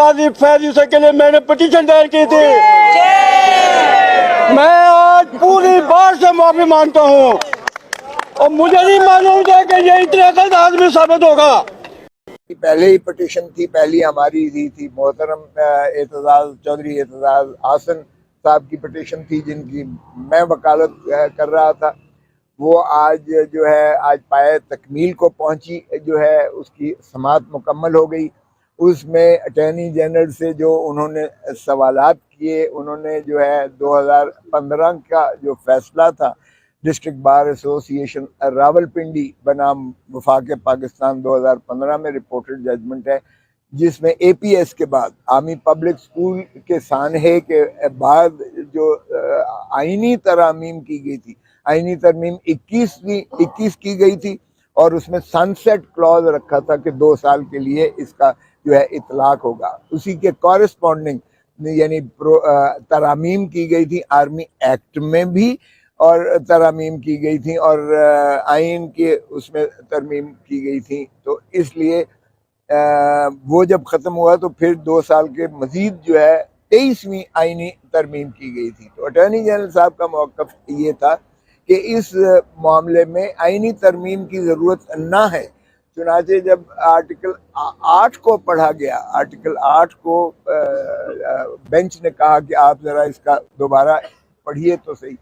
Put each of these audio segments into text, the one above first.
काजी फैज यूसुफ के लिए मैंने पिटीशन दायर की थी। मैं आज पूरी बात से माफी मांगता हूँ और मुझे नहीं मालूम था कि ये इतने गलत आदमी साबित होगा। पहले ही पिटीशन थी, पहली हमारी थी मोहतरम एतजाज चौधरी एतजाज हासन साहब की पिटीशन थी, जिनकी मैं वकालत कर रहा था। वो आज जो है आज पाए तकमील को पहुंची, जो है उसकी समाअत मुकम्मल हो गई। उसमें अटॉर्नी जनरल से जो उन्होंने सवालात किए, उन्होंने जो है 2015 का जो फैसला था डिस्ट्रिक्ट बार एसोसिएशन रावलपिंडी बनाम वफाक पाकिस्तान 2015 में रिपोर्टेड जजमेंट है, जिसमें एपीएस के बाद आर्मी पब्लिक स्कूल के सानहे के बाद जो आईनी तरमीम की गई थी, आईनी तरमीम 21 की गई थी और उसमें सनसेट क्लॉज रखा था कि 2 साल के लिए इसका जो है इतलाक होगा। उसी के कॉरेस्पॉन्डिंग यानी तरमीम की गई थी आर्मी एक्ट में भी, और तरमीम की गई थी और आइन के उसमें तरमीम की गई थी। तो इसलिए वो जब ख़त्म हुआ तो फिर 2 साल के मज़ीद जो है 23वीं आइनी तरमीम की गई थी। तो अटॉर्नी जनरल साहब का मौक़िफ़ ये था कि इस मामले में आइनी तरमीम की ज़रूरत ना है। चुनाचे जब आर्टिकल 8 को पढ़ा गया, आर्टिकल 8 को बेंच ने कहा कि आप ज़रा इसका दोबारा पढ़िए तो सही।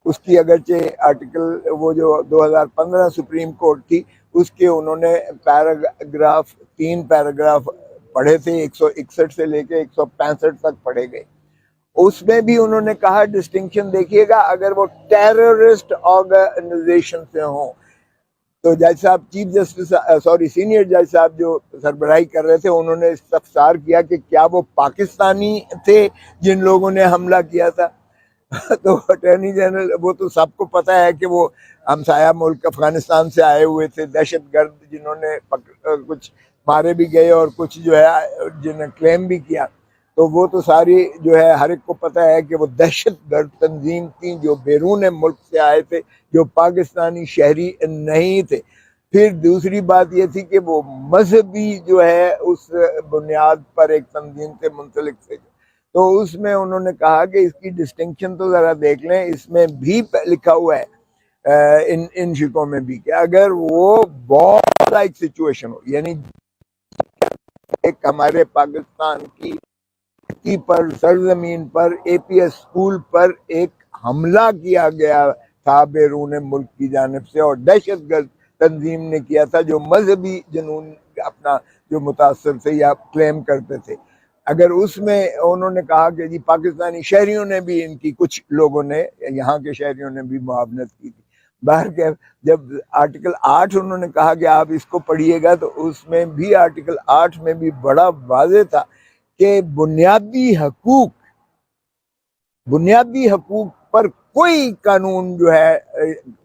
उसकी अगरचे आर्टिकल वो जो 2015 सुप्रीम कोर्ट थी उसके उन्होंने पैराग्राफ 3 पैराग्राफ पढ़े थे, 161 से लेके 165 तक पढ़े गए। उसमें भी उन्होंने कहा डिस्टिंक्शन देखिएगा, अगर वो टेररिस्ट ऑर्गेनाइजेशन से हों तो जज साहब चीफ जस्टिस सीनियर जज साहब जो सरबराही कर रहे थे, उन्होंने इस्तफसार किया कि क्या वो पाकिस्तानी थे जिन लोगों ने हमला किया था। तो अटॉर्नी जनरल, वो तो सबको पता है कि वो हमसाया मुल्क अफगानिस्तान से आए हुए थे दहशतगर्द, जिन्होंने कुछ मारे भी गए और कुछ जो है जिन्हें क्लेम भी किया। तो वो तो सारी जो है हर एक को पता है कि वो दहशतगर्द तंजीम थी जो बैरून मुल्क से आए थे, जो पाकिस्तानी शहरी नहीं थे। फिर दूसरी बात ये थी कि वो मजहबी जो है उस बुनियाद पर एक तंजीम से मुंसलिक थे। तो उसमें उन्होंने कहा कि इसकी डिस्टिंक्शन तो ज़रा देख लें, इसमें भी लिखा हुआ है इन शिकों में भी कि अगर वो बहुत लाइक सिचुएशन हो, यानी एक हमारे पाकिस्तान की पर सरजमीन पर एपीएस स्कूल पर एक हमला किया गया था बैरून मुल्क की जानिब से और दहशतगर्द तंजीम ने किया था जो मजहबी जुनून अपना जो मुतासर थे या क्लेम करते थे। अगर उसमें उन्होंने कहा कि जी पाकिस्तानी शहरियों ने भी, इनकी कुछ लोगों ने, यहाँ के शहरियों ने भी मुआवनत की थी। बाहर के जब आर्टिकल 8 उन्होंने कहा कि आप इसको पढ़िएगा, तो उसमें भी आर्टिकल 8 में भी बड़ा वाज़ेह था कि बुनियादी हकूक पर कोई कानून जो है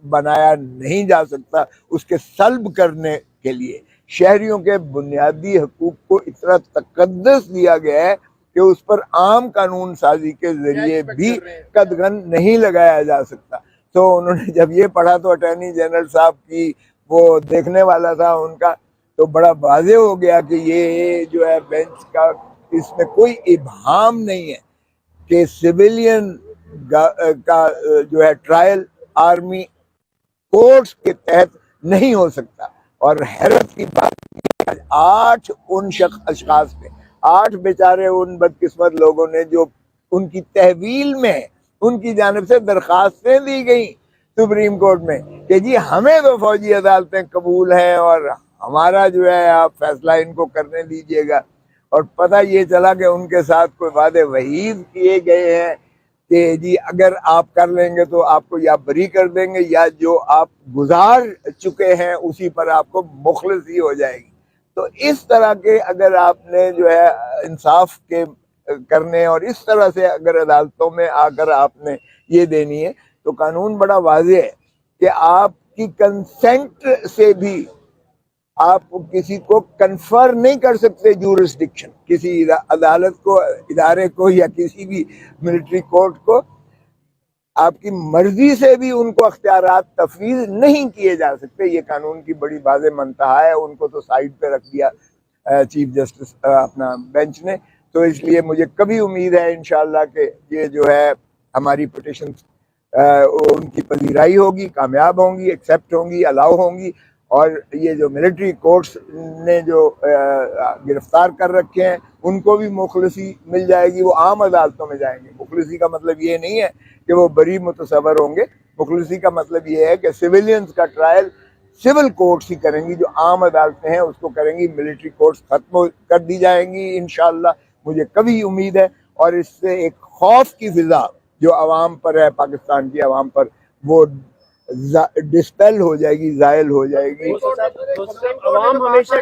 बनाया नहीं जा सकता उसके सल्ब करने के लिए। शहरियों के बुनियादी हकूक को इतना तकद्दस दिया गया है कि उस पर आम कानून साजी के जरिए भी कदगन नहीं लगाया जा सकता। तो उन्होंने जब ये पढ़ा तो अटॉर्नी जनरल साहब की वो देखने वाला था उनका, तो बड़ा वाज़ेह हो गया कि ये जो है बेंच का इसमें कोई इबहाम नहीं है कि सिविलियन का जो है ट्रायल आर्मी कोर्ट्स के तहत नहीं हो सकता। और हैरत की बात 8 उन अशखास ने, 8 बेचारे उन बदकिस्मत लोगों ने जो उनकी तहवील में उनकी जानिब से दरखास्तें दी गई सुप्रीम कोर्ट में कि जी हमें तो फौजी अदालतें कबूल हैं और हमारा जो है आप फैसला इनको करने दीजिएगा। और पता ये चला कि उनके साथ कोई वादे वहीद किए गए हैं कि जी अगर आप कर लेंगे तो आपको या बरी कर देंगे या जो आप गुजार चुके हैं उसी पर आपको मुखलसी हो जाएगी। तो इस तरह के अगर आपने जो है इंसाफ के करने और इस तरह से अगर अदालतों में आकर आपने ये देनी है, तो कानून बड़ा वाज़ेह है कि आपकी कंसेंट से भी आप किसी को कन्फर नहीं कर सकते जूरिसडिक्शन, किसी अदालत को, इदारे को या किसी भी मिलिट्री कोर्ट को आपकी मर्जी से भी उनको अख्तियारात तफवीज़ नहीं किए जा सकते। ये कानून की बड़ी वाज़ेह मनतहा है। उनको तो साइड पे रख दिया चीफ जस्टिस अपना बेंच ने। تو اس لیے مجھے کبھی امید ہے انشاءاللہ کہ یہ جو ہے ہماری پٹیشن ان کی پذیرائی ہوگی، کامیاب ہوں گی، ایکسیپٹ ہوں گی، الاؤ ہوں گی، اور یہ جو ملٹری کورٹس نے جو گرفتار کر رکھے ہیں ان کو بھی مخلصی مل جائے گی، وہ عام عدالتوں میں جائیں گے۔ مخلصی کا مطلب یہ نہیں ہے کہ وہ بری متصور ہوں گے، مخلصی کا مطلب یہ ہے کہ سویلینز کا ٹرائل سول کورٹس ہی کریں گی، جو عام عدالتیں ہیں اس کو کریں گی، ملٹری کورٹس ختم کر دی جائیں گی انشاءاللہ۔ مجھے کبھی امید ہے، اور اس سے ایک خوف کی فضا جو عوام پر ہے، پاکستان کی عوام پر، وہ ڈسپیل ہو جائے گی، زائل ہو جائے گی۔ عوام ہمیشہ